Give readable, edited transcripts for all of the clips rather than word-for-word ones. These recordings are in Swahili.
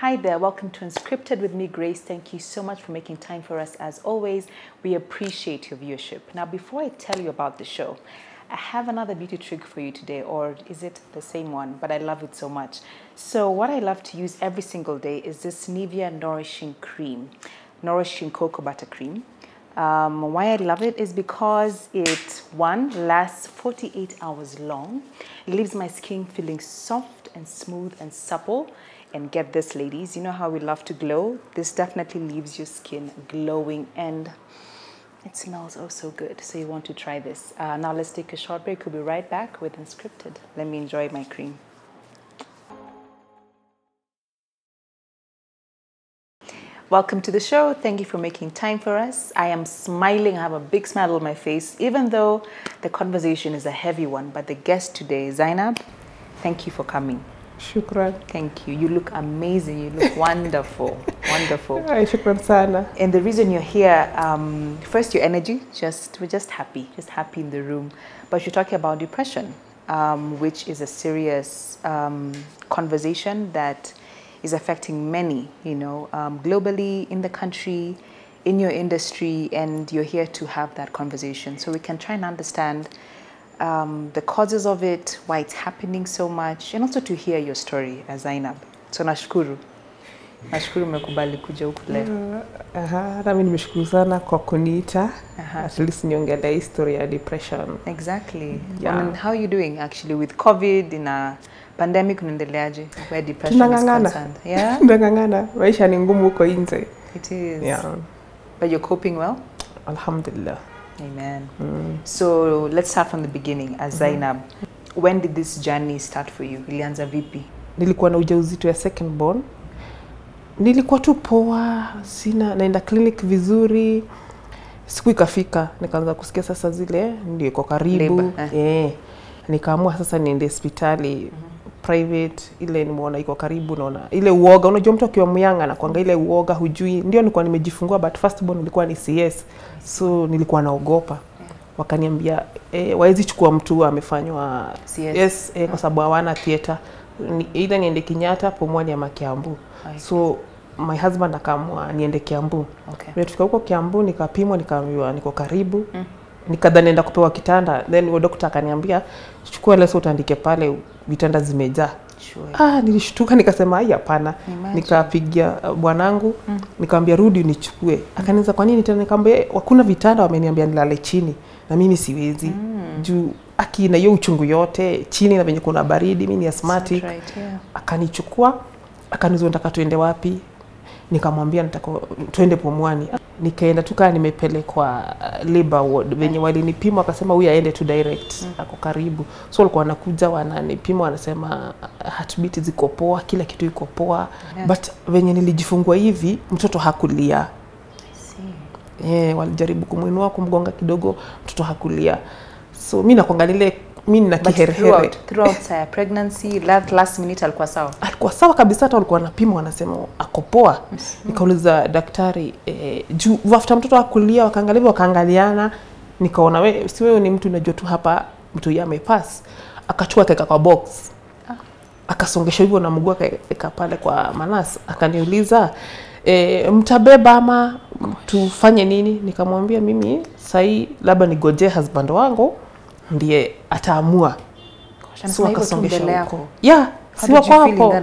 Hi there, welcome to Unscripted with me, Grace. Thank you so much for making time for us as always. We appreciate your viewership. Now, before I tell you about the show, I have another beauty trick for you today, or is it the same one? But I love it so much. So what I love to use every single day is this Nivea Nourishing Cream, Nourishing Cocoa Butter Cream. Why I love it is because it, one, lasts 48 hours long. It leaves my skin feeling soft and smooth and supple. And get this, ladies, you know how we love to glow? This definitely leaves your skin glowing and it smells oh so good. So you want to try this. Now let's take a short break. We'll be right back with Unscripted. Let me enjoy my cream. Welcome to the show. Thank you for making time for us. I am smiling. I have a big smile on my face, even though the conversation is a heavy one. But the guest today, Zainab, thank you for coming. Shukran. Thank you. You look amazing. You look wonderful. Wonderful. Shukran sana. And the reason you're here, first your energy, we're just happy in the room. But you're talking about depression, which is a serious conversation that is affecting many, you know, globally, in the country, in your industry, and you're here to have that conversation. So we can try and understand the causes of it, why it's happening so much, and also to hear your story as Zainab. So nashukuru. Nashukuru umekubali kuja huku leo. Na mimi nimeshukuru sana kwa kuniita. At least niongelee history ya depression. Exactly. Yeah. I mean, how are you doing actually with COVID in a pandemic unaendeleaje where depression is concerned? Yeah. Tunangangana. Maisha ni ngumu huko nje. It is. Yeah. But you're coping well? Alhamdulillah. Amen. So let's start from the beginning. As Zainab, when did this journey start for you? Ilianza vipi? Nilikuwa na ujauzito ya second born. Nilikuwa tu poa, naenda clinic vizuri. Siku ikafika, nikaanza kusikia sasa zile ndio iko karibu. Nikaamua sasa niende hospitali private, ile nimeona iko karibu, naona ile uoga, unajua mtu akiwa myanga na kuanga ile uoga hujui. Ndio nilikuwa nimejifungua, but first born nilikuwa ni CS. So nilikuwa naogopa. Wakaniambia waezi chukua mtu amefanywa CS. Yes, kwa sababu hawana theater. Either niende Kenyatta Pumwani ama Kiambu. So my husband akaamua niende Kiambu. Okay. Tukafika huko Kiambu, nikapimwa, nikaambiwa niko karibu. Nikadhani naenda kupewa kitanda, then doctor akaniambia chukua leso utandike pale, vitanda zimejaa. Sure. Nilishtuka nikasema hapana. Nikapigia bwanangu, nikamwambia rudi unichukue. Akaniza kwa nini tena? Nikamwambia hakuna vitanda, wameniambia nilale chini na mimi siwezi. Juu akina hiyo uchungu yote chini na venye kuna baridi, mimi ni asthmatic. Right, yeah. Akanichukua, akanizo nataka tuende wapi? Nikamwambia nataka tuende Pumwani. Nikaenda tukaa nimepelekwa labor ward. Venye walinipima akasema huyu aende tu direct. Ako karibu. So walikuwa wanakuja wananipima wanasema heartbeat ziko poa, kila kitu iko poa. Yeah. But venye nilijifungua hivi mtoto hakulia. I see. Walijaribu kumuinua kumgonga kidogo, mtoto hakulia. So mimi nakuangalia mimi na kiherehere. Throughout pregnancy, last minute alikuwa sawa? Alikuwa sawa kabisa, hata walikuwa wanapima wanasema ako poa. Nikauliza daktari, juu after mtoto akulia wakaangaliana, nikaona si wewe ni mtu unajua tu hapa mtu yeye amepass. Akachukua keka kwa box. Akasongesha hivyo na mguu akaeka pale kwa manasi. Akaniuliza, mtabeba ama tufanye nini? Nikamwambia mimi sahi labda nigoje husband wangu ndiye ataamua. So akasongesha huko. Yeah, si wako hapo.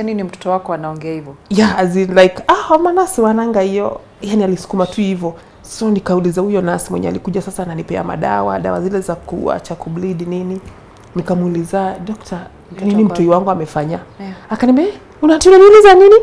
Ni mtoto wako anaongea hivyo? Yeah, as in like manasi wananga hiyo. Yani alisukuma tu hivyo. So nikauliza huyo nasi mwenye alikuja sasa ananipea dawa zile za kuacha kubleed nini. Nikamuuliza doctor, nini mtu wangu amefanya? Yeah. Akaniambia, unaniuliza nini?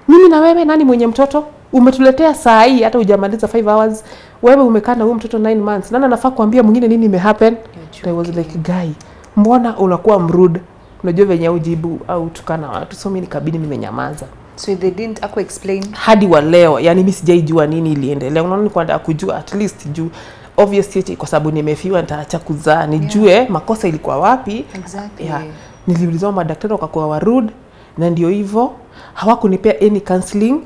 Mimi na wewe nani mwenye mtoto? Umetuletea saa hii hata hujamaliza 5 hours. Wewe umekaa na huyo mtoto 9 months. Nani anafaa kuambia mwingine nini imehappen? I was like, guy, mbona unakuwa mrude? Unajua venye ujibu au tukana watu. So mimi nikabidi nimenyamaza. So they didn't explain hadi wa leo. Yani mimi sijaijua nini iliendelea. Unaona ni kwenda kujua at least juu obviously kwa sababu nimefiwa nitaacha kuzaa nijue makosa ilikuwa wapi. Exactly. Yeah. Niliulizwa madaktari wakakuwa warude na ndio hivyo hawakunipea any counseling.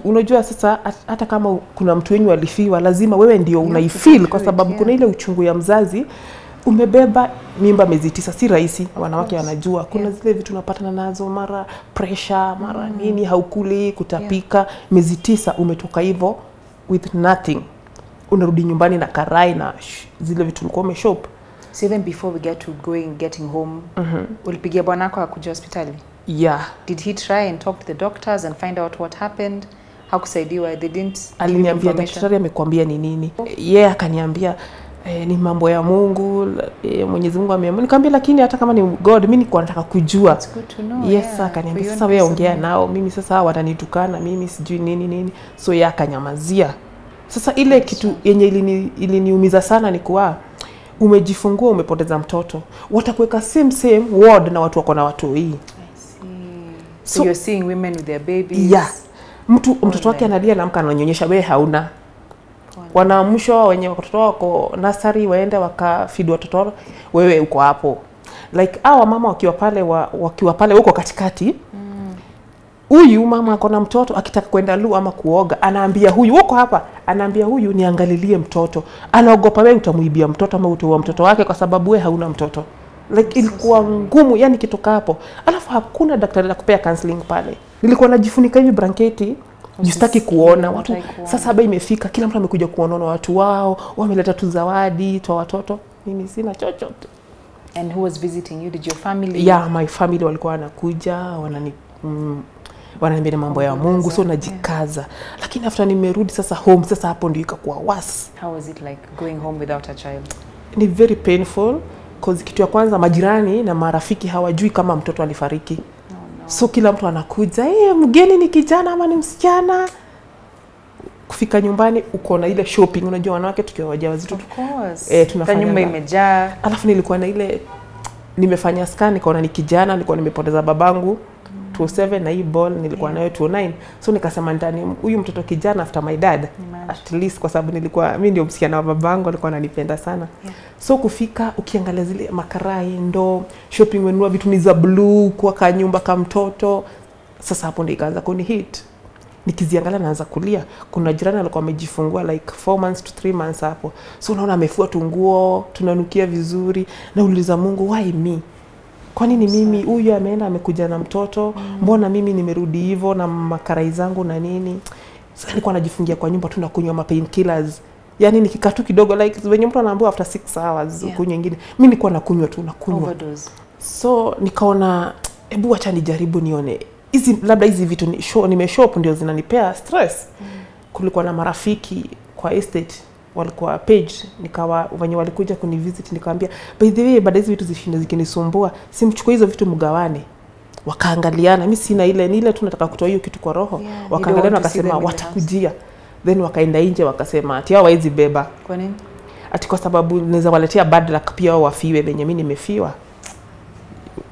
Unajua sasa hata kama kuna mtu wenyu alifiwa lazima wewe ndio unaifeel kwa sababu kuna ile uchungu ya mzazi umebeba mimba miezi 9, si rahisi. Wanawake wanajua kuna zile vitu unapatana nazo, mara pressure, mara nini, haukuli, kutapika. Miezi 9 umetoka hivyo with nothing, unarudi nyumbani na karai na zile vitu ulikuwa umeshop. So even before we get to getting home, ulipigia bwanako akuja hospitali? Yeah. Did he try and talk to the doctors and find out what happened? Hakusaidiwa? They didn't. Aliniambia daktari amekwambia ni nini. Yeye akaniambia ni mambo ya Mungu, Mwenyezi Mungu ameamua. Nikamwambia lakini hata kama ni God, mimi niko nataka kujua. It's good to know. Yes, akaniambia sasa wewe ongea nao, mimi sasa watanitukana, mimi sijui nini. So yeye akanyamazia. Sasa ile kitu yenye iliniumiza sana ni kuwa umejifungua, umepoteza mtoto, watakuweka same ward na watu wako na watu hii. So you're seeing women with their babies. Yeah. Mtoto wake analia na mka ananyonyesha, wewe hauna. Wanaamshwa wenye watoto wako nursery waende wakafeed watoto, wewe uko hapo. Like hawa mama wakiwa pale huko katikati. Huyu mama ako na mtoto akitaka kwenda lu ama kuoga, anaambia huyu uko hapa, anaambia huyu niangalilie mtoto. Anaogopa wewe utamuibia mtoto ama utoa mtoto wake kwa sababu wewe hauna mtoto. Like ilikuwa ngumu, yani kitoka hapo. Alafu hakuna daktari la kupea counseling pale. Nilikuwa najifunika hivi blanketi, jistaki kuona watu. Sasa 7 imefika, kila mtu amekuja kuona watu wao, wameleta tu zawadi kwa watoto. Mimi sina chochote. And who was visiting you? Did your family? Yeah, my family walikuwa wanakuja, wananiambia mambo ya Mungu, so najikaza. Lakini after nimerudi sasa home, sasa hapo ndio ikakuwa worse. How was it like going home without a child? Ni very painful because kitu ya kwanza majirani na marafiki hawajui kama mtoto alifariki. So kila mtu anakuja, mgeni ni kijana ama ni msichana. Kufika nyumbani uko na ile shopping, unajua wanawake tukiwa wajawazito. Of course. Tunafanya nyumba imejaa. Alafu nilikuwa na ile nimefanya scan, nikaona ni kijana, nilikuwa nimepoteza babangu 27 na hii ball nilikuwa nayo 29. So nikasema ndani huyu mtoto kijana after my dad. At least kwa sababu mimi ndio msichana wa babangu, alikuwa ananipenda sana. So kufika ukiangalia zile makarai, ndo shopping, wenua vitu ni za blue kwa nyumba kama mtoto. Sasa hapo ndio ikaanza kuni hit. Nikiziangalia naanza kulia. Kuna jirani alikuwa amejifungua like 4 months to 3 months hapo. So unaona amefua tunguo, tunanukia vizuri. Na uliza Mungu, why me? Kwa nini mimi? Huyu ameenda amekuja na mtoto, mbona mimi nimerudi hivyo na makarai zangu na nini? Sasa nilikuwa najifungia kwa nyumba tu na kunywa ma painkillers. Yaani nikikaa tu kidogo like when mtu anaambiwa after 6 hours kunywa nyingine. Mimi nilikuwa nakunywa tu Overdose. So nikaona hebu acha nijaribu nione. Labda hizi vitu nimeshop ndio zinanipea stress. Kulikuwa na marafiki kwa estate walikuwa page, nikawa wenye walikuja kunivisit, nikamwambia by the way baada hizo vitu zishinda zikinisumbua, simchukue hizo vitu mgawane. Wakaangaliana, mimi sina ile tunataka kutoa hiyo kitu kwa roho. Wakaangaliana wakasema watakujia. Then wakaenda nje wakasema ati hao hawezi beba. Kwa nini? Ati kwa sababu naweza waletea bad luck pia wafiwe venye mimi nimefiwa.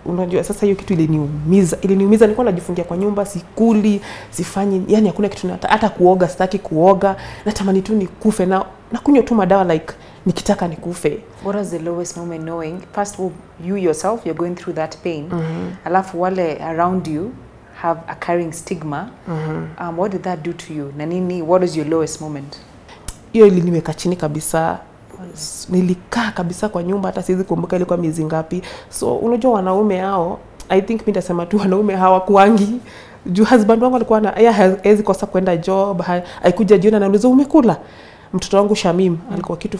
Unajua sasa hiyo kitu iliniumiza. Nilikuwa najifungia kwa nyumba, sikuli, sifanyi, yani hakuna kitu hata kuoga, sitaki kuoga, natamani tu nikufe na kunywa tu madawa like nikitaka nikufe. What was the lowest moment knowing first of all, you yourself you're going through that pain, alafu wale around you have a carrying stigma? What did that do to you? Na nini, what was your lowest moment? Hiyo iliniweka chini kabisa. Nilikaa kabisa kwa nyumba, hata siwezi kumbuka ilikuwa miezi ngapi. So unajua wanaume hao, I think mimi nitasema tu wanaume hawakuangi. Juu husband wangu alikuwa hawezi kosa kwenda job, haikuja jioni anauliza umekula. Mtoto wangu Shamim alikuwa kitu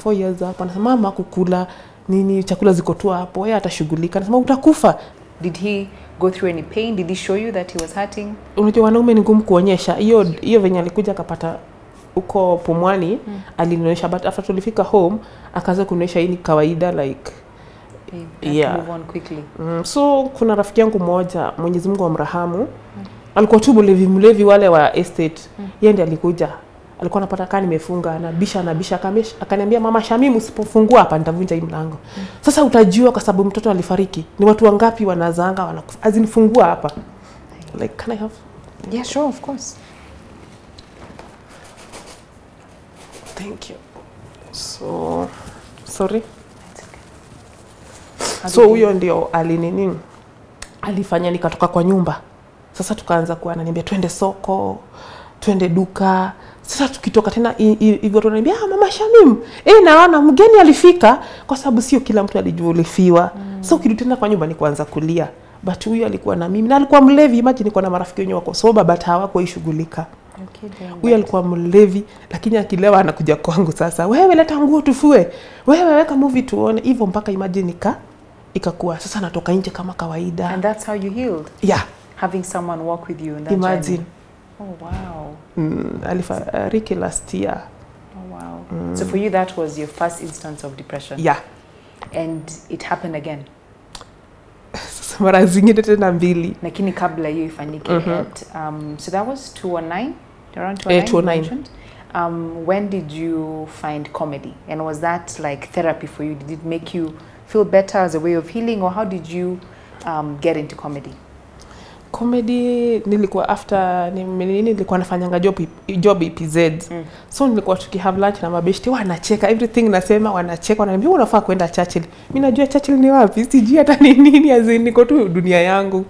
4 years hapa, anasema mama kukula nini, chakula ziko tu hapo, yeye atashughulika. Anasema utakufa. Did he go through any pain? Did he show you that he was hurting? Unajua wanaume ni ngumu kuonyesha. Hiyo venye alikuja akapata uko Pumwani, alinionyesha, but after tulifika home akaanza kunionyesha hii ni kawaida like move on quickly. So kuna rafiki yangu mmoja, Mwenyezi Mungu amrahamu, alikuwa tu mlevi wale wa estate. Yeye ndiye alikuja. Alikuwa anapata kani nimefunga, anabisha akaniambia mama Shamim usipofungua hapa nitavunja hii mlango. Sasa utajua kwa sababu mtoto alifariki. Ni watu wangapi wanazanga wanakufa. Azinifungua hapa. Like can I have? Yeah, sure, of course. Thank you. So sorry. So huyo ndio alifanya nikatoka kwa nyumba. Sasa tukaanza kuwa ananiambia twende soko, twende duka. Sasa tukitoka tena hivyo tunaniambia mama Shamim, naona mgeni alifika, kwa sababu sio kila mtu alijua ulifiwa. So ukirudi tena kwa nyumba ni kuanza kulia. But huyu alikuwa na mimi na alikuwa mlevi. Imagine niko na marafiki wenyewe wako soba but hawako ishughulika. Huyu alikuwa mlevi lakini akilewa anakuja kwangu sasa. Wewe leta nguo tufue. Wewe weka movie tuone. Hivyo mpaka imagine ikakuwa sasa natoka nje kama kawaida. And that's how you healed? Yeah. Having someone walk with you in that imagine. journey. Oh wow. Alifariki last year. Oh wow. So for you that was your first instance of depression? Yeah. And it happened again? Sasa mara zingine tena mbili. Lakini kabla hiyo ifanyike so that was 2009? Around 2009? When did you find comedy? And was that like therapy for you? Did it make you feel better as a way of healing, or how did you get into comedy? Comedy nilikuwa after nilikuwa nafanyanga job EPZ. So nilikuwa tukihave lunch na mabeshte wanacheka everything nasema, wanacheka wananiambia unafaa kwenda Churchill. Mimi najua Churchill ni wapi, sijui hata ni nini, azini niko tu dunia yangu.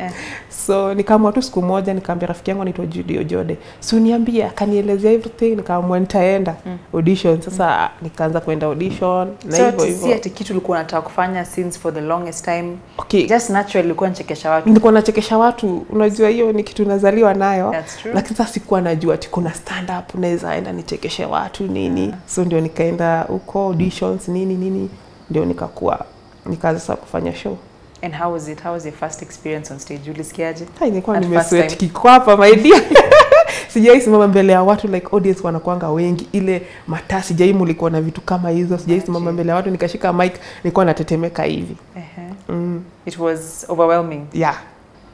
So nikaamua tu siku moja nikamwambia rafiki yangu anaitwa Judy Ojode, so niambie, akanielezea everything, nikaamua nitaenda audition. Sasa nikaanza kwenda audition na hivyo hivyo. Si ati kitu ulikuwa unataka kufanya since for the longest time? Okay. Just naturally ulikuwa unachekesha watu? Nilikuwa nachekesha watu, unajua hiyo ni kitu nazaliwa nayo. Lakini sasa sikuwa najua ati kuna stand up naweza enda nichekeshe watu nini. So ndio nikaenda huko auditions nini ndio nikaanza sasa kufanya show. And how was it? How was your first experience on stage? Ulisikiaje? Nilikuwa nimesweat kikwapa my dear. Sijai simama mbele ya watu like audience wanakuanga wengi, ile mataa sijai mulikuwa na vitu kama hizo. Sijai simama mbele ya watu nikashika mic nilikuwa natetemeka hivi. It was overwhelming. Yeah.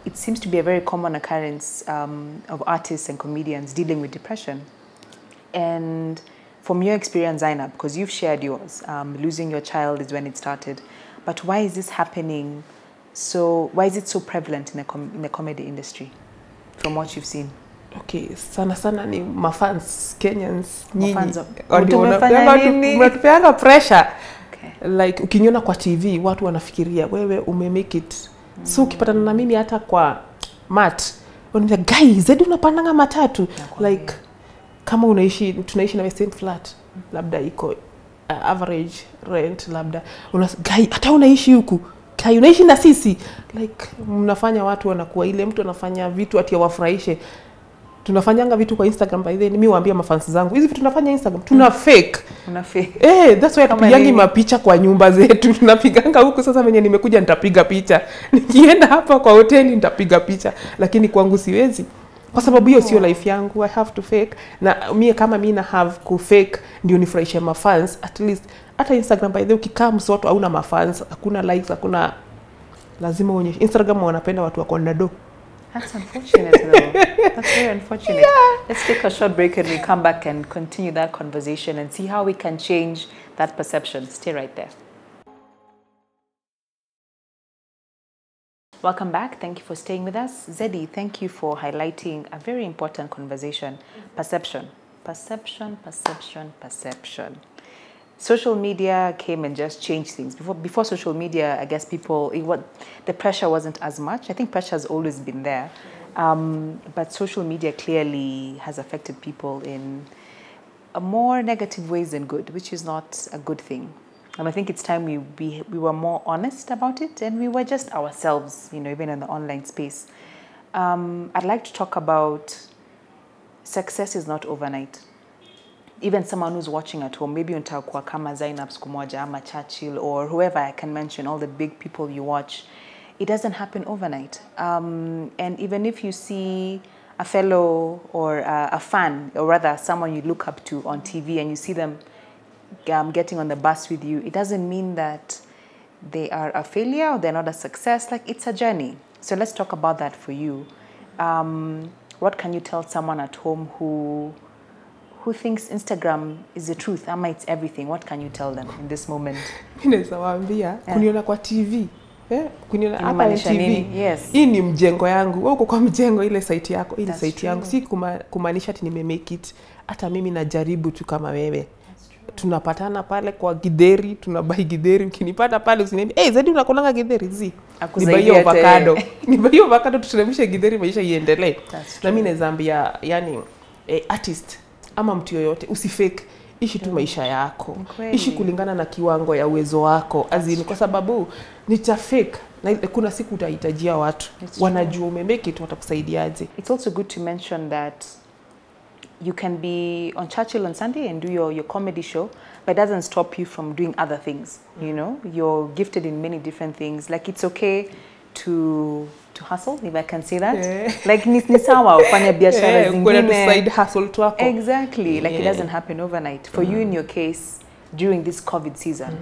It seems to be a very common occurrence of artists and comedians dealing with depression. And from your experience, Zainab, because you've shared yours, losing your child is when it started. But why is this happening? So why is it so prevalent in the comedy industry, from what you've seen? Okay, sana ni mafans Kenyans nyinyi. Mnatupeanga pressure. Like ukiniona kwa TV watu wanafikiria wewe umemake it. So ukipatana na mimi hata kwa mat, unaniambia guys, Zeddy unapandanga matatu. Like kama tunaishi na same flat, labda iko average rent, labda guy hata unaishi huku, guy unaishi na sisi. Like mnafanya watu wanakuwa ile mtu anafanya vitu ati wafurahishe. Tunafanyanga vitu kwa Instagram by the way, mimi waambia mafans zangu hizi vitu tunafanya Instagram tuna fake. Una fake. That's why tupigangi mapicha kwa nyumba zetu. Tunapiganga huko sasa venye nimekuja nitapiga picha. Nikienda hapa kwa hoteli nitapiga picha, lakini kwangu siwezi. Kwa sababu hiyo sio life yangu, I have to fake. Na mimi kama mimi na have ku fake ndio nifurahishe mafans. At least hata Instagram by the way ukikaa msoto hauna mafans, hakuna likes, hakuna, lazima uonyeshe. Instagram wanapenda watu wako na do. That's unfortunate though. That's very unfortunate. Yeah. Let's take a short break and we come back and continue that conversation and see how we can change that perception. Stay right there. Welcome back. Thank you for staying with us. Zeddy, thank you for highlighting a very important conversation. Perception. Perception, perception, perception. Social media came and just changed things. Before social media, I guess the pressure wasn't as much. I think pressure has always been there. But social media clearly has affected people in more negative ways than good, which is not a good thing. And I think it's time we were more honest about it and we were just ourselves, even in the online space. I'd like to talk about success is not overnight. Even someone who's watching at home, maybe untakuwa kama Zainab siku moja ama Churchill or whoever I can mention, all the big people you watch, it doesn't happen overnight. And even if you see a fellow or a fan, or rather someone you look up to on TV and you see them getting on the bus with you, it doesn't mean that they are a failure or they're not a success. Like, it's a journey. So let's talk about that for you. What can you tell someone at home who thinks Instagram is the truth, ama it's everything? What can you tell them in this moment? Ninaweza waambia kuniona kwa TV, kuniona hapa TV. Yes. Hii ni mjengo yangu. Wewe uko kwa mjengo, ile site yako, ile site yangu. Si kumaanisha ati nimemake it. Hata mimi najaribu tu kama wewe. Tunapatana pale kwa Githeri, tunabai Githeri. Ukinipata pale usiniambie, Zeddy unakolanga Githeri zi. Nibai avocado. Nibai avocado tuteremshe Githeri maisha iendelee. Na mimi naambia yani artist ama mtu yoyote, usifake, ishi tu maisha yako. Kweli. Ishi kulingana na kiwango ya uwezo wako. Azini kwa sababu nitafake na kuna siku utahitajia watu. Wanajua umemake it, watakusaidiaje. It's also good to mention that you can be on Churchill on Sunday and do your comedy show, but it doesn't stop you from doing other things. You know, you're gifted in many different things. Like it's okay to hustle, if I can say that. Like ni sawa ufanye biashara zingine. Side hustle tu wako. Exactly. Like it doesn't happen overnight. For you in your case, during this COVID season,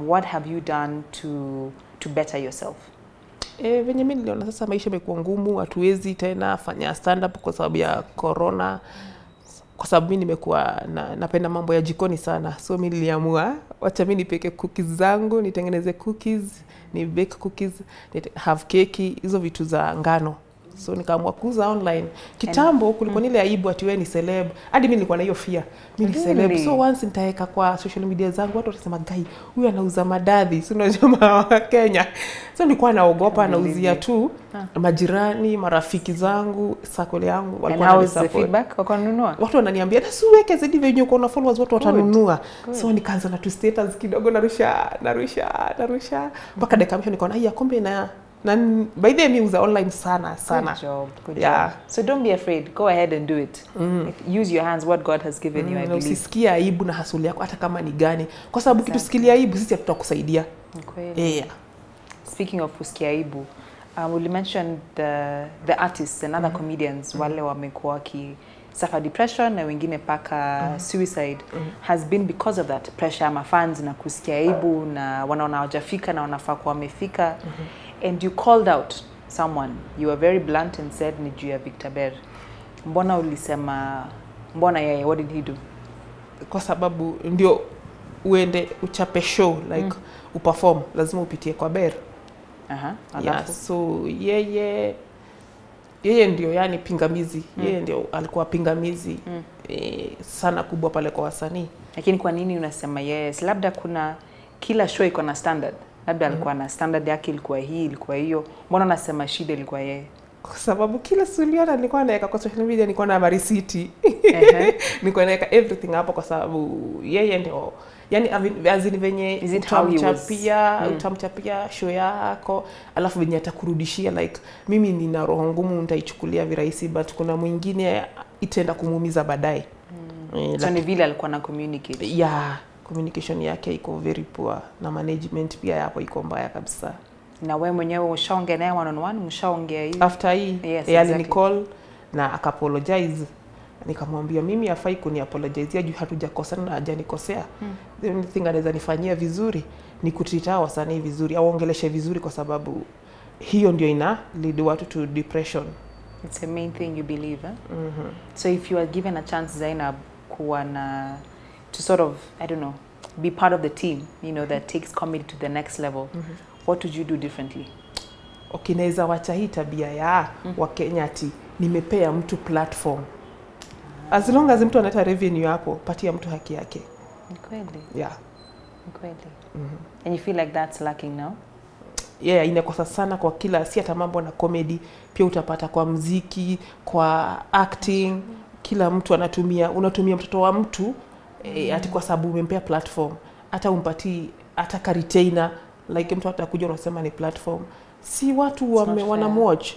what have you done to better yourself? Venye mimi niliona sasa maisha yamekuwa ngumu, hatuwezi tena fanya stand up kwa sababu ya corona. Kwa sababu mimi nimekuwa napenda mambo ya jikoni sana. So mimi niliamua wacha mimi nipeke cookies zangu, nitengeneze cookies, ni bake cookies, have cake, hizo vitu za ngano. So nikaamua kuuza online. Kitambo kulikuwa ile aibu ati wewe ni celeb. Hadi mimi nilikuwa na hiyo fear. Mimi ni celeb. So once nitaweka kwa social media zangu watu watasema guy, huyu anauza madadhi. Si unajua wa Kenya. So nilikuwa naogopa nauzia tu majirani, marafiki zangu, circle yangu walikuwa na support. Feedback wakanunua. Watu wananiambia na siweke Zeddy venye uko na followers watu watanunua. So nikaanza na tu status kidogo narusha mpaka dakika mwisho nikaona haya kumbe na by the way me uza online sana. Good job. So don't be afraid, go ahead and do it. Use your hands, what God has given you, I believe. Usisikie aibu na hasuli yako hata kama ni gani, kwa sababu kitu sikilia aibu sisi hatutakusaidia. Kweli. Speaking of kusikia aibu, will mention the artists and other comedians wale wamekuwa suffer depression na wengine paka suicide has been because of that pressure ama fans na kusikia aibu na wanaona hawajafika na wanafaa kuwa wamefika. And you called out someone, you were very blunt and said ni juu ya Victor Ber. Mbona ulisema, mbona yeye, what did he do? Kwa sababu ndio uende uchape show like uperform lazima upitie kwa Ber. Yeah, so yeye ndio yani pingamizi. Yeye ndio alikuwa pingamizi sana kubwa pale kwa wasanii. Lakini kwa nini unasema yes? Labda kuna kila show iko na standard. Labda alikuwa na standard yake, ilikuwa hii, ilikuwa hiyo. Mbona unasema shida ilikuwa yeye? Kwa sababu kila suliona nilikuwa naweka kwa social media, nilikuwa na receipt. Nilikuwa naweka everything hapo kwa sababu yeye ndio yani azini venye utamchapia show yako alafu venye atakurudishia like mimi nina roho ngumu nitaichukulia virahisi, but kuna mwingine itaenda kumuumiza baadaye. So ni vile alikuwa na communicate. Yeah, communication yake iko very poor na management pia hapo iko mbaya kabisa. Na wewe mwenyewe ushaongea naye one on one, mshaongea hivi? After hii alinicall na akapologize. Nikamwambia mimi hafai kuniapologize juu hatujakosana na hajanikosea. The only thing anaweza nifanyia vizuri ni kutreat wasanii vizuri au ongeleshe vizuri, kwa sababu hiyo ndio ina lead watu to depression. It's the main thing you believe, So if you are given a chance, Zainab, to sort of, I don't know, be part of the team, you know, that takes comedy to the next level, what would you do differently? Okay, naweza wacha hii tabia ya wa Kenya ati nimepea mtu platform. As long as mtu analeta revenue hapo, patia mtu haki yake. Kweli. Yeah. Kweli. And you feel like that's lacking now? Yeah, inakosa sana kwa kila, si hata mambo na comedy, pia utapata kwa muziki, kwa acting, kila mtu unatumia mtoto wa mtu ati kwa sababu umempea platform, hata umpati hata ka retainer, like mtu atakuja unasema ni platform. Si watu wanamwatch.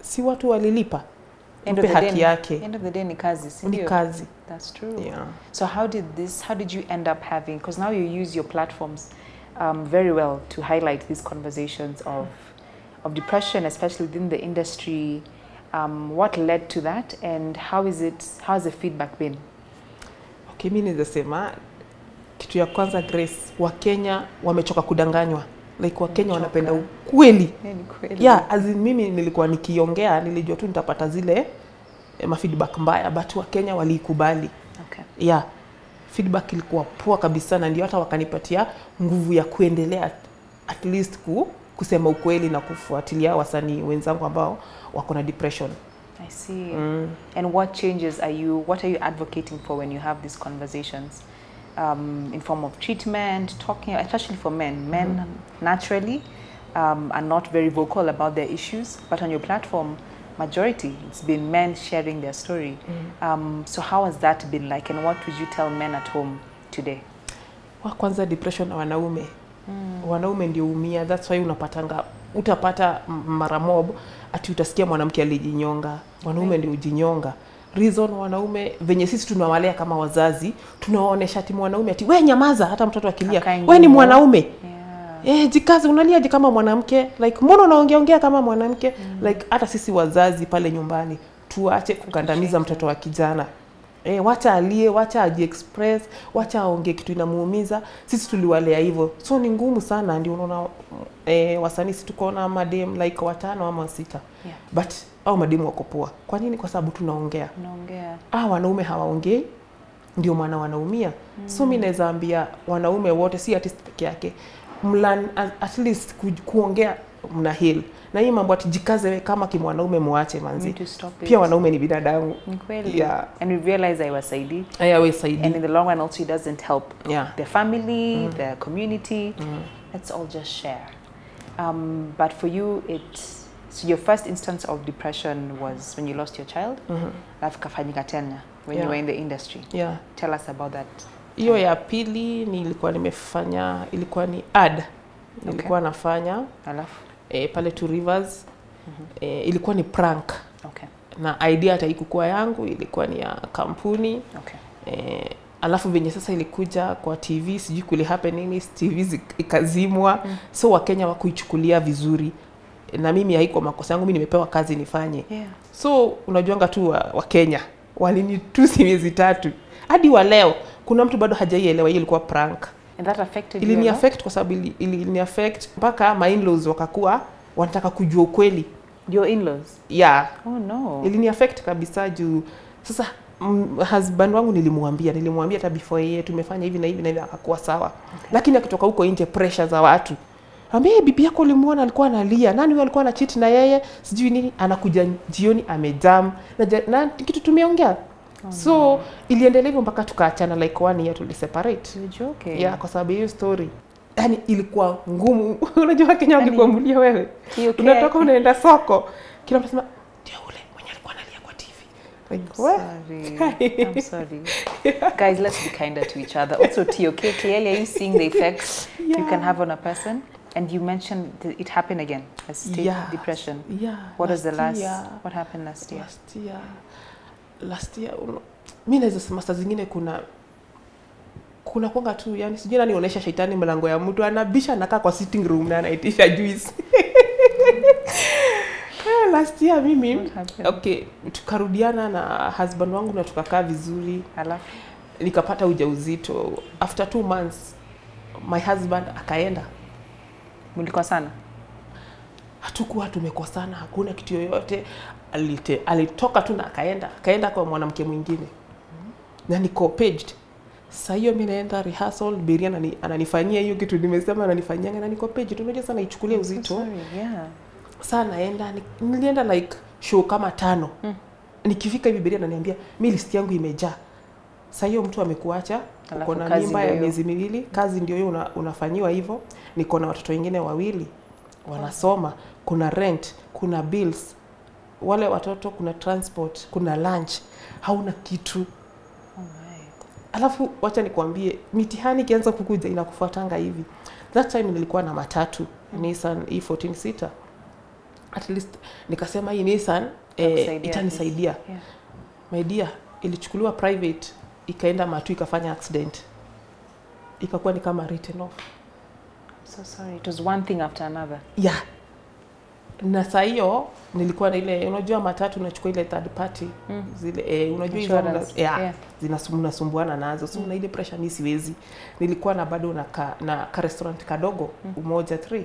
Si watu walilipa. End of the day ni kazi, si ndio? Ni kazi. That's true. Yeah. So how did you end up having, because now you use your platforms very well to highlight these conversations of depression, especially within the industry. What led to that, and how has the feedback been? Okay, mimi ninasema kitu ya kwanza, Grace, wa Kenya wamechoka kudanganywa. Like wa Kenya wanapenda ukweli. Yeah, as in mimi nilikuwa nikiongea nilijua tu nitapata zile feedback mbaya, but wa Kenya walikubali. Okay. Yeah. Feedback ilikuwa poa kabisa na ndio hata wakanipatia nguvu ya kuendelea at least kusema ukweli na kufuatilia wasanii wenzangu ambao wako na depression. I see. And what are you advocating for when you have these conversations? In form of treatment, talking, especially for men. Men naturally are not very vocal about their issues, but on your platform, majority. It's been men sharing their story. So how has that been like, and what would you tell men at home today? Kwanza depression na wanaume. Wanaume ndio umia. That's why utapata mara mob ati utasikia mwanamke alijinyonga. Wanaume ndio ujinyonga. Reason wanaume venye sisi tunawalea kama wazazi, tunawaonesha ati mwanaume ati wewe nyamaza, hata mtoto akilia, wewe ni mwanaume. Jikaze, unalia kama mwanamke, like mbona unaongea kama mwanamke? Like hata sisi wazazi pale nyumbani tuache kukandamiza mtoto wa kijana. Wacha alie, wacha ajiexpress, wacha aongee kitu inamuumiza. Sisi tuliwalea hivyo. So ni ngumu sana, ndio unaona wasanii tuko na madem like 5 ama 6. But au mademu wako poa. Kwa nini? Kwa sababu tunaongea. Wanaume hawaongei, ndio maana wanaumia. So mimi naweza ambia wanaume wote, si artist peke yake, mlan at least kuongea mna heal. Na hii mambo atijikaze kama kimwanaume muache manzi. Pia wanaume ni binadamu. And we realize I was Saidi. And in the long run also it doesn't help the family, the community. Let's all just share. But for you, so your first instance of depression was when you lost your child? When you were in the industry. Tell us about that. Hiyo ya pili nilikuwa nimefanya, ilikuwa ni ad. Nilikuwa nafanya. Alafu pale Two Rivers. Ilikuwa ni prank. Na idea hata ikukua yangu, ilikuwa ni ya kampuni. Alafu venye sasa ilikuja kwa TV, sijui kuli happen nini, TV ikazimwa. So Wakenya wakuichukulia vizuri. Na mimi haiko makosa yangu, mimi nimepewa kazi nifanye. So unajuanga tu Wakenya walinitusi miezi 3. Hadi wa leo kuna mtu bado hajaielewa hiyo ilikuwa prank. And that affected you? Ilini affect kwa sababu ilini affect mpaka my in-laws wakakuwa wanataka kujua ukweli. Your in-laws? Yeah. Oh no. Ilini affect kabisa juu sasa husband wangu nilimwambia hata before yeye tumefanya hivi na hivi na hivi, akakuwa sawa. Lakini akitoka huko nje pressure za watu. Ambie bibi yako ulimuona alikuwa analia. Nani huyo alikuwa anacheat na yeye? Sijui nini, anakuja jioni amejam. Na kitu tumeongea. So iliendelea hivyo mpaka tukaachana like 1 year tuliseparate. You're joking? Yeah, kwa sababu hiyo story. Yani ilikuwa ngumu. Unajua Kenya wakikuambulia wewe. Unatoka unaenda soko. Kila mtu anasema ndio ule mwenye alikuwa analia kwa TV. I'm sorry. Guys, let's be kinder to each other. Also, TOK, clearly are you seeing the effects you can have on a person? And you mentioned it happened again, a state depression. What was the last? What happened last year? Last year, mimi naweza sema saa zingine kuna kwanga tu, yani sijui nani anaonyesha shetani mlango ya mtu, anabisha anakaa kwa sitting room na anaitisha juice. Last year mimi tukarudiana na husband wangu na tukakaa vizuri. Alafu nikapata ujauzito. After 2 months my husband akaenda. Mlikuwa sana? Hatukuwa tumekosana, hakuna kitu yoyote. Alitoka tu na akaenda kwa mwanamke mwingine. Na niko paged. Sasa hiyo mimi naenda rehearsal, Biria ananifanyia hiyo kitu nimesema ananifanyia, na niko paged. Unajua sana ichukulia uzito. Sana nilienda like show kama 5. Nikifika hivi Biria ananiambia mimi list yangu imejaa. Sasa hiyo mtu amekuacha, uko na mimba ya miezi 2, kazi ndio hiyo unafanyiwa hivyo. Niko na watoto wengine 2 wanasoma, kuna rent, kuna bills. Wale watoto kuna transport, kuna lunch, hauna kitu. Alafu wacha nikwambie, mitihani kianza kukuja inakufuatanga hivi. That time nilikuwa na matatu, Nissan E14 seater. At least nikasema hii Nissan itanisaidia. My dear, ilichukuliwa private, ikaenda Matu ikafanya accident. Ikakuwa ni kama written off. So sorry, it was one thing after another. Na saa hiyo nilikuwa na ile, unajua matatu unachukua ile third party zile unajua hizo zinasumbuana nazo, so na ile pressure mimi siwezi. Nilikuwa na bado na restaurant kadogo umoja 3.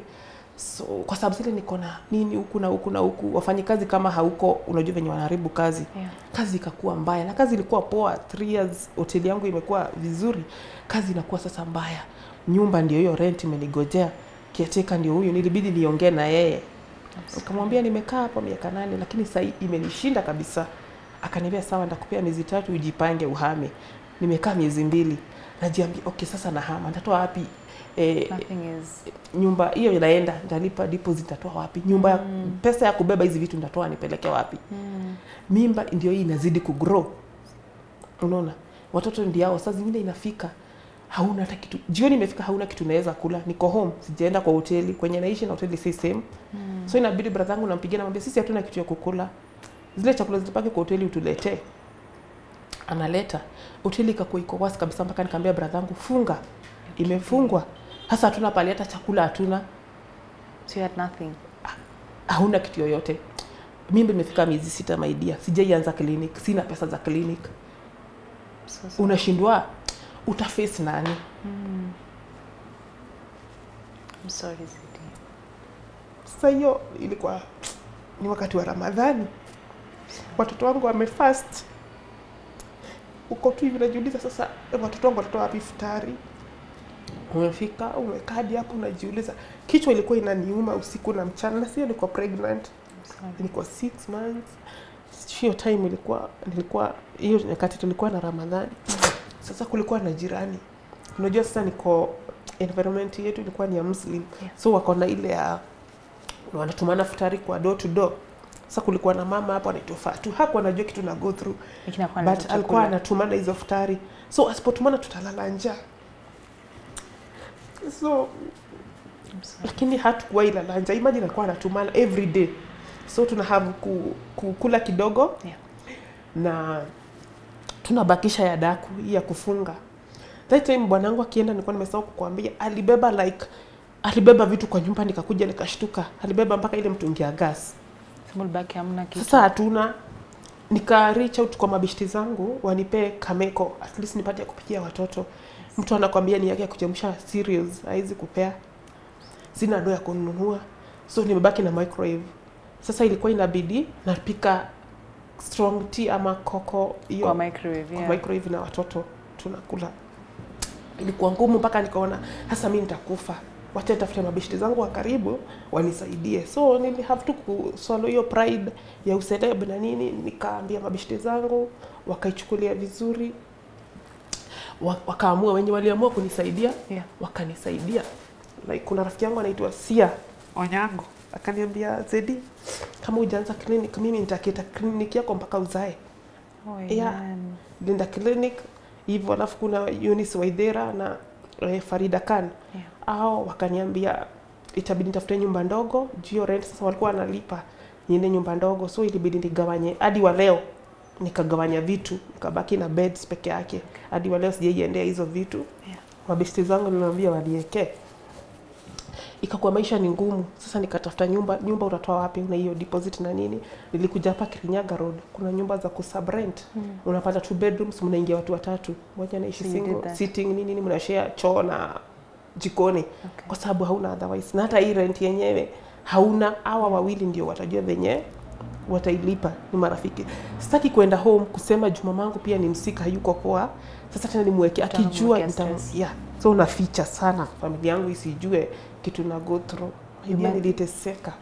So kwa sababu zile niko na nini huku na huku na huku, wafanyikazi kama hauko unajua venye wanaharibu kazi. Kazi ikakuwa mbaya, na kazi ilikuwa poa 3 years, hoteli yangu imekuwa vizuri, kazi inakuwa sasa mbaya. Nyumba ndio hiyo, rent imenigojea, kiateka ndio huyu, nilibidi niongee na yeye. Nikamwambia nimekaa hapa miaka 8 lakini sasa imenishinda kabisa. Akaniambia sawa, ndakupea miezi 3 ujipange uhame. Nimekaa miezi 2. najiambia okay, sasa nahama, nitatoa wapi? Nothing is Nyumba hiyo inaenda, nitalipa deposit, nitatoa wapi? Nyumba pesa ya kubeba hizi vitu nitatoa nipeleke wapi? Mimba ndio hii inazidi kugrow. Unaona? Watoto ndio saa zingine inafika hauna hata kitu. Jioni imefika hauna kitu naweza kula. Niko home, sijaenda kwa hoteli. Kwenye naishi na hoteli si same. So inabidi brother yangu nampigia namwambia sisi hatuna kitu ya kukula. Zile chakula zilipaki kwa hoteli utuletee. Analeta. Hoteli ikakuwa iko wazi kabisa mpaka nikamwambia brother yangu funga. Imefungwa. Sasa hatuna pale hata chakula hatuna. So you had nothing. Hauna kitu yoyote. Mimi nimefika miezi 6 my dear. Sijaianza clinic, sina pesa za clinic. So unashindwa utaface nani? I'm sorry Zeddy. Sasa hiyo ilikuwa ni wakati wa Ramadhani. Watoto wangu wamefast. Uko tu hivi najiuliza sasa watoto wangu watatoa wapi iftari? Umefika, umekadi hapo unajiuliza. Kichwa ilikuwa inaniuma usiku na mchana. Na sio nilikuwa pregnant. Nilikuwa 6 months. Hiyo time nilikuwa hiyo nyakati tulikuwa na Ramadhani. Sasa kulikuwa na jirani. Unajua sasa niko environment yetu ilikuwa ni ya Muslim. So wako na ile ya wanatumana futari kwa door to door. Sasa kulikuwa na mama hapo anaitwa Fatu. Hakuwa anajua kitu na go through. But alikuwa anatumana hizo futari. So asipotumana tutalala njaa. So lakini hatukuwa ilala njaa. Imagine alikuwa anatumana every day. So tuna have kukula kidogo. Na tunabakisha ya daku ya kufunga. That time bwanangu akienda nilikuwa nimesahau kukuambia alibeba vitu kwa nyumba nikakuja nikashtuka. Alibeba mpaka ile mtungi ya gas. Baki hamna kitu. Sasa hatuna. Nika reach out kwa mabishti zangu wanipe kameko at least nipate ya kupikia watoto. Mtu anakuambia ni yake ya kuchemsha cereals haizi kupea. Sina ndoo ya kununua. So nimebaki na microwave. Sasa ilikuwa inabidi napika strong tea ama koko hiyo kwa microwave, kwa microwave na watoto tunakula. Ilikuwa ngumu mpaka nikaona hasa mimi nitakufa. Wacha nitafute mabishti zangu wa karibu wanisaidie. So nili have to swallow hiyo pride ya useleb na nini, nikaambia mabishti zangu wakaichukulia vizuri. Wakaamua wenye waliamua kunisaidia, wakanisaidia. Like kuna rafiki yangu anaitwa Sia Onyango. Akaniambia Zeddy, kama hujaanza clinic mimi nitaketa clinic yako mpaka uzae. Linda clinic hivyo, alafu kuna Eunice Waithera na Farida Khan. Hao wakaniambia itabidi nitafute nyumba ndogo, jio rent sasa walikuwa wanalipa niende nyumba ndogo, so ilibidi nigawanye hadi wa leo nikagawanya vitu, nikabaki na beds peke yake. Hadi wa leo sijaiendea hizo vitu. Mabishti zangu niliwaambia waniwekee. Ikakuwa maisha ni ngumu. Sasa nikatafuta nyumba utatoa wapi na hiyo deposit na nini? Nilikuja hapa Kirinyaga Road. Kuna nyumba za kusubrent. Unapata 2 bedrooms, mnaingia watu 3. Mmoja anaishi single sitting nini mnashare choo na jikoni. Kwa sababu hauna otherwise. Na hata hii rent yenyewe hauna, hawa wawili ndio watajua venye watailipa, ni marafiki. Sitaki kwenda home kusema mamangu pia ni msika hayuko poa. Sasa tena nimweke akijua so unaficha sana familia yangu isijue kitu na go through. Hivi niliteseka.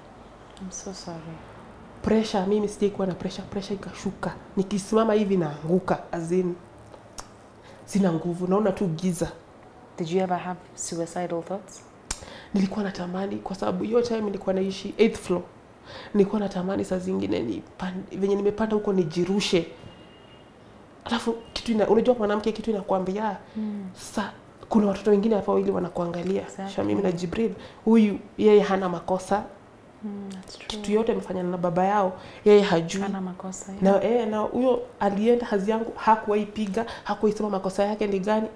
I'm so sorry. Pressure, mimi sijaikuwa na pressure ikashuka. Nikisimama hivi naanguka azin. Sina nguvu, naona tu giza. Did you ever have suicidal thoughts? Nilikuwa natamani kwa sababu hiyo time nilikuwa naishi 8th floor. Nilikuwa natamani saa zingine venye nimepanda huko nijirushe. Alafu kitu unajua mwanamke kitu inakuambia sasa kuna watoto wengine hapa wawili wanakuangalia. Shamimi na Jibril, huyu yeye hana makosa. That's true. Kitu yote amefanya na baba yao, yeye hajui. Hana makosa. Na huyo alienda hazi yangu hakuwaipiga, hakuisema makosa yake ni gani,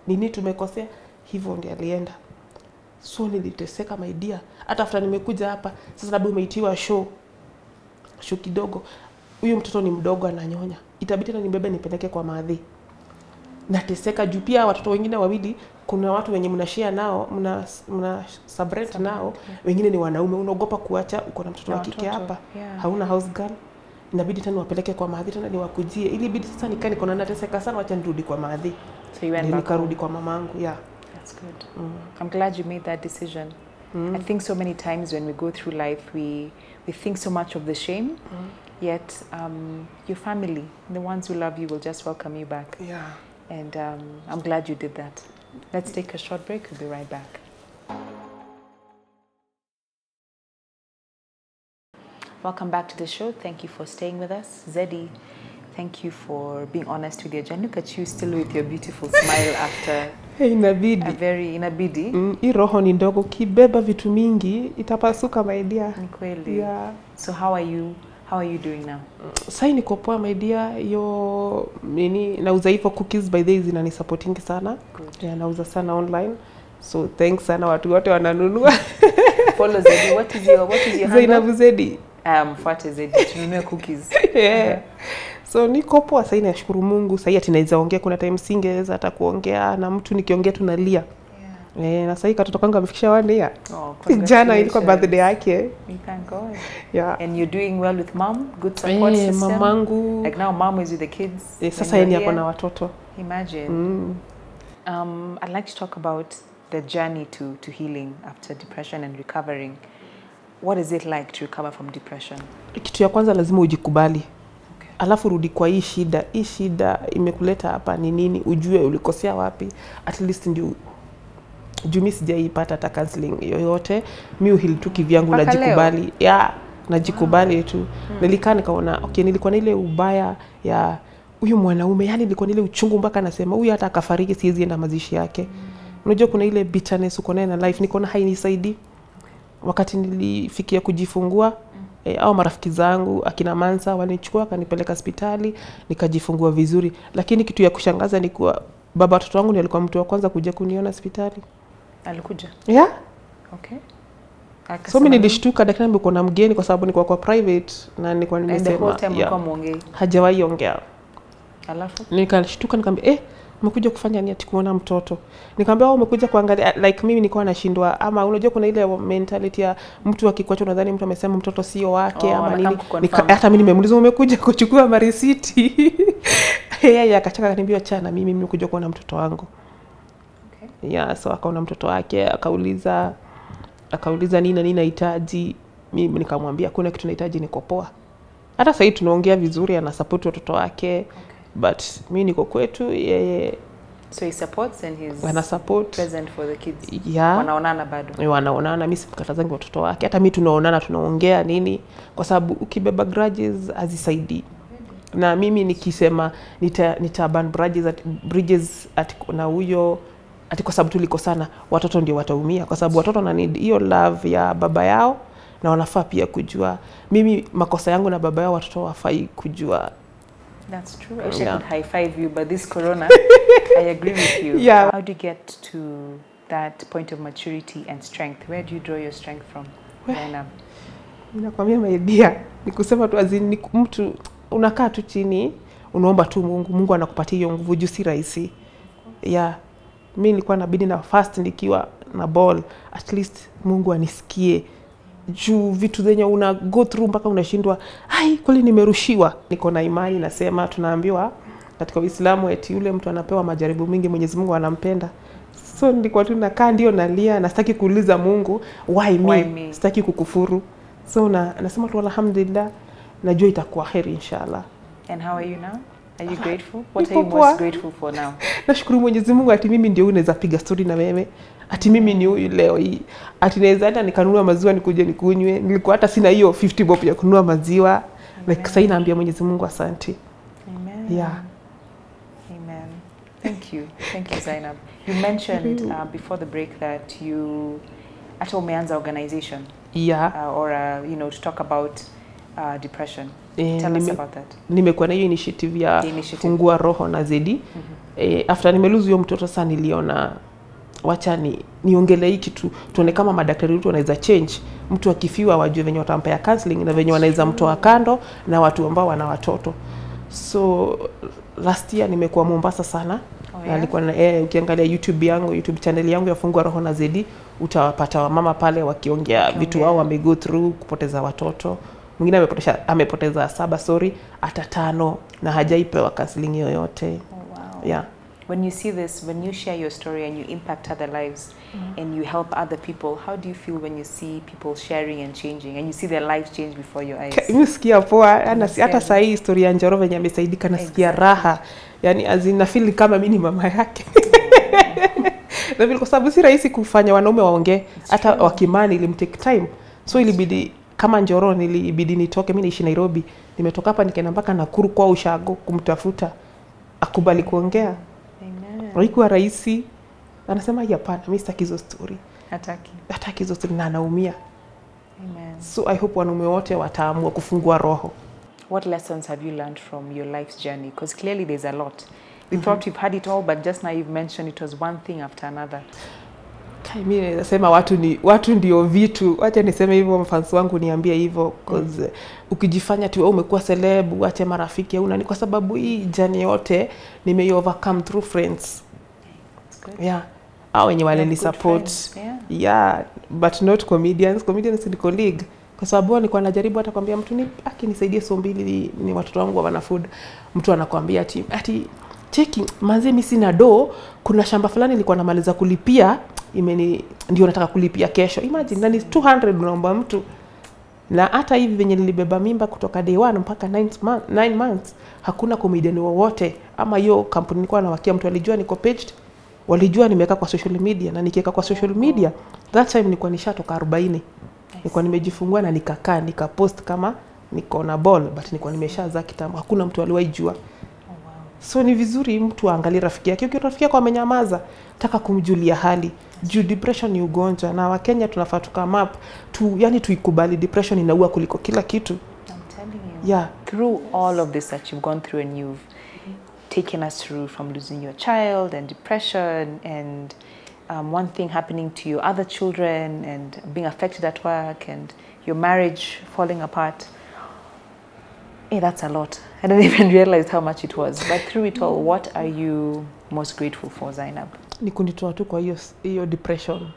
nini tumekosea, hivyo ndiye alienda. So niliteseka my dear. Hata after nimekuja hapa, sasa labda umeitiwa show kidogo. Huyu mtoto ni mdogo ananyonya. Itabidi na nibebe nipeleke kwa madhi. Nateseka juu pia watoto wengine wawili, kuna watu wenye mnashare nao, mna subrent nao, wengine ni wanaume, unaogopa kuacha uko na mtoto wa kike hapa. Hauna house girl. Inabidi tena wapeleke kwa madhi tena niwakujie. Ilibidi sasa niko na nateseka sana, wacha nirudi kwa madhi. So you went back. Nikarudi kwa mamangu, That's good. I'm glad you made that decision. I think so many times when we go through life, we think so much of the shame, yet your family, the ones who love you, will just welcome you back. And I'm glad you did that. Let's take a short break. We'll be right back. Welcome back to the show. Thank you for staying with us. Zeddy, thank you for being honest with your journey. Look at you still with your beautiful smile after inabidi. A very inabidi. Hii roho ni ndogo, kibeba vitu mingi itapasuka my dear. Ni kweli. Yeah. So how are you doing now? Sasa niko poa my dear. Yo nini nauza hivyo cookies by the way zinani supporting sana. Good. Yeah, nauza sana online. So thanks sana watu wote wananunua. Follow Zeddy. What is your handle? Zainab Zeddy. Fuate Zeddy tununue cookies. Yeah. So niko poa sasa, nashukuru Mungu. Sasa ati naweza ongea, kuna time singeweza hata kuongea na mtu, nikiongea tunalia. Yeah. Na sasa katoto kangu amefikisha 1 year. Oh, jana ilikuwa birthday yake. We thank God. Yeah. And you're doing well with mom? Good support system? Mamangu. Like now mom is with the kids. Sasa yeye ako na watoto. Imagine. I'd like to talk about the journey to healing after depression and recovering. What is it like to recover from depression? Kitu ya kwanza lazima ujikubali. Okay. Alafu rudi kwa hii shida. Hii shida imekuleta hapa ni nini? Ujue ulikosea wapi. At least ndio mimi sijaipata hata counseling yoyote. Mimi uhili tu kivyangu najikubali. Yeah, najikubali tu. Nilikaa nikaona okay, nilikuwa na ile ubaya ya huyu mwanaume, yani nilikuwa na ile uchungu mpaka nasema huyu hata akafariki siwezi enda mazishi yake. Unajua kuna ile bitterness uko nayo na life, niko na hainisaidii. Wakati nilifikia kujifungua au marafiki zangu akina Mansa walinichukua kanipeleka hospitali nikajifungua vizuri, lakini kitu ya kushangaza ni kuwa baba watoto wangu ndiye alikuwa mtu wa kwanza kuja kuniona hospitali. Alikuja? Yeah. Okay. So mimi nilishtuka, daktari amekuwa na mgeni kwa sababu nilikuwa kwa private na nilikuwa nimesema hajawahi ongea. Alafu nikashtuka nikamwambia umekuja kufanya nini? Ati kuona mtoto. Nikamwambia umekuja kuangalia, like mimi nilikuwa nashindwa, ama unajua kuna ile mentality ya mtu akikuacha unadhani mtu amesema mtoto sio wake ama nini. Hata mimi nimemuuliza umekuja kuchukua marisiti. Yeye akachaka akaniambia chana mimi nimekuja kuona mtoto wangu. Okay. Yeah, so akaona mtoto wake, akauliza nini nahitaji. Mimi nikamwambia kuna kitu nahitaji, niko poa. Hata sasa tunaongea vizuri, ana support watoto wake. Okay. But mimi niko kwetu, yeye so he supports and he's present for the kids. Yeah. Wanaonana bado. Wanaonana, mimi simkatazangi watoto wake. Hata mimi tunaonana, tunaongea nini, kwa sababu ukibeba grudges hazisaidii. Na mimi nikisema nitaban bridges na huyo ati kwa sababu tulikosana, watoto ndio wataumia, kwa sababu watoto na need hiyo love ya baba yao, na wanafaa pia kujua mimi makosa yangu na baba yao, watoto wafai kujua. That's true. I should high five you, but this corona, I agree with you. Yeah. How do you get to that point of maturity and strength? Where do you draw your strength from? Zainab. Ninakwambia my dear, nikusema tu azini mtu unakaa tu chini, unaomba tu Mungu anakupatia hiyo nguvu, juu si rahisi. Yeah. Mimi nilikuwa nabidi na fast nikiwa na ball, at least Mungu anisikie. Juu vitu zenye una go through mpaka unashindwa, kweli nimerushiwa. Niko na imani, nasema tunaambiwa katika Uislamu eti yule mtu anapewa majaribu mingi Mwenyezi Mungu anampenda. So nilikuwa tu nakaa ndio nalia, na sitaki kuuliza Mungu why me? Sitaki kukufuru. So nasema tu alhamdulillah, najua itakuwa heri inshallah. And how are you now? Are you grateful? What are you most grateful for now? Nashukuru Mwenyezi Mungu ati mimi ndio unaweza piga story na wewe. Ati mimi ni huyu leo hii. Ati naweza hata nikanunua maziwa nikuje nikunywe. Nilikuwa hata sina hiyo 50 bob ya kununua maziwa. Amen. Like sasa naambia Mwenyezi Mungu asante. Amen. Yeah. Amen. Thank you. Thank you, Zainab. You mentioned before the break that you at umeanza organization. Yeah. To talk about depression. Tell us about that. Nimekuwa na hiyo initiative ya Fungua Roho na Zeddy. After nimeluzu hiyo mtoto sana, niliona wacha niongelee hiki kitu, tuone kama madaktari wetu wanaweza change. Mtu akifiwa wajue venye watampea counseling na venye wanaweza mtoa kando na watu ambao wana watoto. So last year nimekuwa Mombasa sana. Nilikuwa ukiangalia YouTube channel yangu ya Fungua Roho na Zeddy, utawapata wamama pale wakiongea vitu wao wamego through, kupoteza watoto. Mwingine amepoteza 7 hata 5 na hajaipewa counseling yoyote. Oh, wow. Yeah. When you see this, when you share your story and you impact other lives and you help other people, how do you feel when you see people sharing and changing and you see their lives change before your eyes? Nasikia poa, hata saa hii historia ya Njoro venye amesaidika nasikia raha. Yani azina feel kama mimi ni mama yake. Na vile kwa sababu si rahisi kufanya wanaume waongee, hata wakimani ilimtake time. So ilibidi kama Njoro nilibidi nitoke, mimi naishi Nairobi. Nimetoka hapa nikaenda mpaka Nakuru kwa ushago kumtafuta akubali kuongea. Haikuwa rahisi. Anasema hapana, mimi sitaki hizo story. Hataki hizo story na anaumia. Amen. So I hope wanaume wote wataamua kufungua roho. What lessons have you learned from your life's journey? Because clearly there's a lot. We thought we've had it all, but just now you've mentioned it was one thing after another. Mimi nasema watu ndio vitu. Wacha niseme hivyo, mfans wangu niambie hivyo, because ukijifanya tu umekuwa celeb, wacha marafiki au nani, kwa sababu hii journey yote overcome through friends. Yeah. Au wenye wale ni support. Yeah, but not comedians. Comedians ni colleague. Kwa sababu nilikuwa najaribu hata kwambia mtu ni akinisaidie so mbili ni watoto wangu wana food. Mtu anakuambia ati cheki manze mimi sina do, kuna shamba fulani nilikuwa namaliza kulipia, ndio nataka kulipia kesho. Imagine na ni 200 unaomba mtu. Na hata hivi venye nilibeba mimba kutoka day 1 mpaka 9 months, hakuna comedian wowote ama hiyo kampuni nilikuwa nawakia mtu alijua niko paged. Walijua nimeweka kwa social media, na nikiweka kwa social media that time nilikuwa nishatoka 40. Nilikuwa nimejifungua na nikakaa nikapost kama niko na ball, but nilikuwa nimeshaza kitambo, hakuna mtu aliwahi jua. So ni vizuri mtu aangalie rafiki yake. Ukiona rafiki yako amenyamaza, taka kumjulia hali. Juu depression ni ugonjwa, na Wakenya tunafaa tukamap yani tuikubali depression inaua kuliko kila kitu. I'm telling you. Yeah. Through all of this that you've gone through and you've taken us through, from losing your child and depression and one thing happening to your other children and being affected at work and your marriage falling apart. Hey, that's a lot. I didn't even realize how much it was. But through it all, what are you most grateful for, Zainab? Ni kunitoa tu kwa hiyo depression.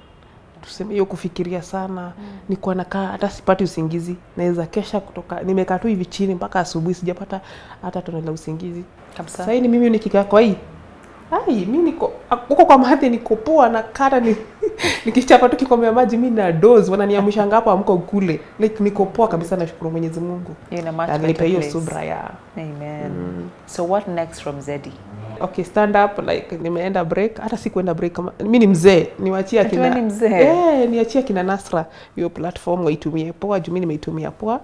Tuseme hiyo kufikiria sana. Nilikuwa nakaa hata sipati usingizi. Naweza kesha kutoka nimekaa tu hivi chini mpaka asubuhi sijapata hata tone la usingizi. Kabisa. Sasa ni mimi nikikaa kwa hii. Mimi niko huko kwa mahali niko poa na kata nikichapa tu kikombe maji mimi na doze wananiamsha ngapo amko kule. Like niko poa kabisa, nashukuru Mwenyezi Mungu. Nipe hiyo subra ya. Amen. So what next from Zeddy? Okay, stand up, like nimeenda break, hata si kwenda break kama mimi ni mzee, niwaachia kina. Ni mzee. Niachia kina Nasra hiyo platform waitumie poa, juu mimi nimeitumia poa.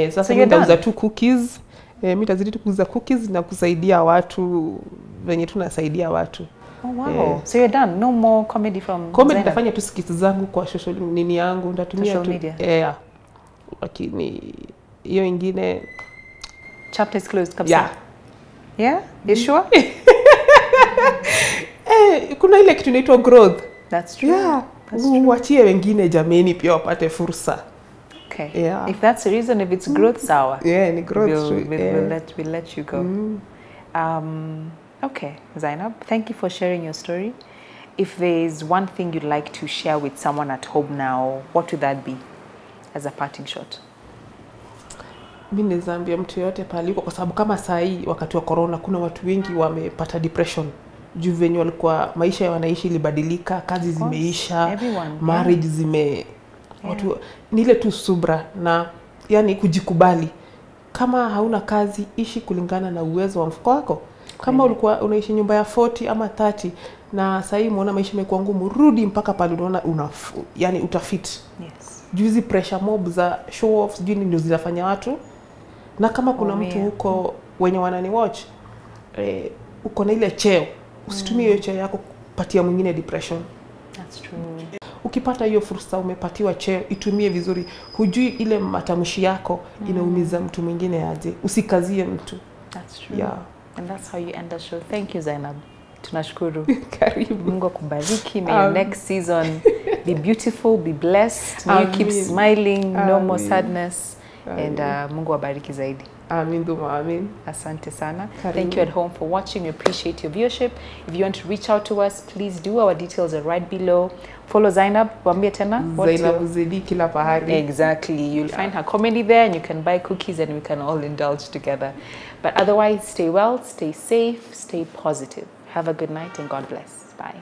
Sasa so nitauza tu cookies. Mimi tazidi tu kuuza cookies na kusaidia watu venye tunasaidia watu. Oh wow. So you're done. No more comedy from comedy. Nitafanya tu skits zangu kwa social nini yangu, nitatumia social tu media. Lakini hiyo ingine chapter is closed kabisa. Yeah? You sure? Kuna ile kitu inaitwa growth. That's true. Yeah. That's true. Uachie wengine jameni pia wapate fursa. Okay. Yeah. If that's the reason, if it's growth, sour. Yeah, ni growth. We'll let you go. Okay, Zainab, thank you for sharing your story. If there's one thing you'd like to share with someone at home now, what would that be as a parting shot? Mimi nizambia mtu yote pale yuko, kwa sababu kama saa hii wakati wa corona kuna watu wengi wamepata depression. Juu venye walikuwa maisha ya wanaishi ilibadilika, kazi zimeisha, marriage watu ni ile tu subra na yani kujikubali. Kama hauna kazi, ishi kulingana na uwezo wa mfuko wako. Kama ulikuwa unaishi nyumba ya 40 ama 30 na sasa hivi unaona maisha yamekuwa ngumu, rudi mpaka pale unaona yani utafit. Yes. Juzi pressure mob za show offs ndio zinafanya watu. Na kama kuna mtu huko wenye wanani watch uko na ile cheo, usitumie hiyo cheo yako kupatia mwingine depression. That's true. Ukipata hiyo fursa umepatiwa cheo, itumie vizuri. Hujui ile matamshi yako inaumiza mtu mwingine aje. Usikazie mtu. That's true. Yeah. And that's how you end the show. Thank you, Zainab. Tunashukuru. Karibu. Mungu akubariki. May your next season be beautiful, be blessed. May you keep smiling, no more sadness. And Mungu abariki zaidi. Amin, amin. Asante sana. Thank you at home for watching. We appreciate your viewership. If you want to reach out to us, please do. Our details are right below. Follow Zainab. Wambie tena. Zainab Zeddy kila pahali. Exactly. You'll find her comedy there, and you can buy cookies and we can all indulge together. But otherwise, stay well, stay safe, stay positive. Have a good night and God bless. Bye.